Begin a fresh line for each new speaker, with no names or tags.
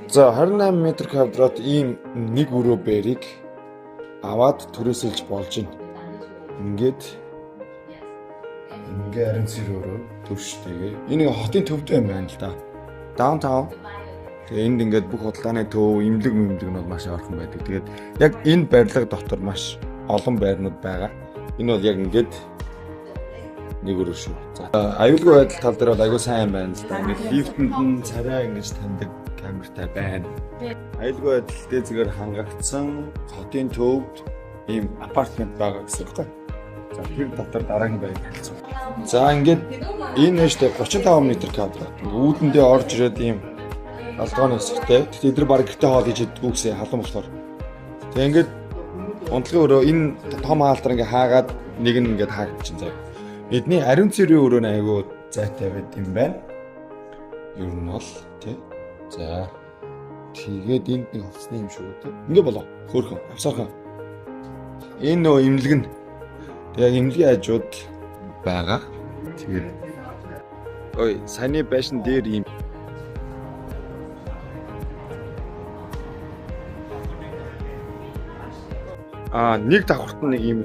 За 28 м2 ийм нэг өрөө бэрийг аваад түрээсэлж болж байна. Ингээд ариун цэр өрөө төрштэйгээ. Энэ хотын төвд байна л да. Даунтаун. Тэгээ энд ингээд бүх худалдааны төв, имлэг нь маш орхон байдаг. Тэгээд яг энэ барилга дотор маш олон байрнууд байгаа. Энэ бол яг ингээд нэг өрөө шүү. За аюулгүй байдал тал дээр бол аюул сайн байна л да. Ингээд лифтэнд нь царай ингэж таньдаг камертай байна. Аюулгүй байдал дээзгээр хангагдсан хотын төвд ийм апартмент байгаа гэсэн үг байна. За тэр дотор дараагийн байр хэлсэн. За ингээд энэ нь штэ 35 м2. Үүдэндээ орж ирээд ийм алгооны хэсэгтэй. Тэгтээ эдгээр баг гэртээ хоол хийж идэггүй гэсэн халуун болохоор. Тэгээ ингээд унтлагын өрөө энэ том хаалтар ингээ хаагаад нэг нь ингээд хаагдчихсан зав. Эдний ариун цэрийн өрөө нь айгүй зайтай байд юм байна. Ер нь бол тий. За тэгээд энд нэг хувцсны юм шүү дээ. Ингээ болоо. Хөөрхөн авсархан. Энэ нөө имлэг нь яг имлэгийн хажууд байгаа. Тэгээд ой саяны байшин дээр ийм нэг давхарт нэг ийм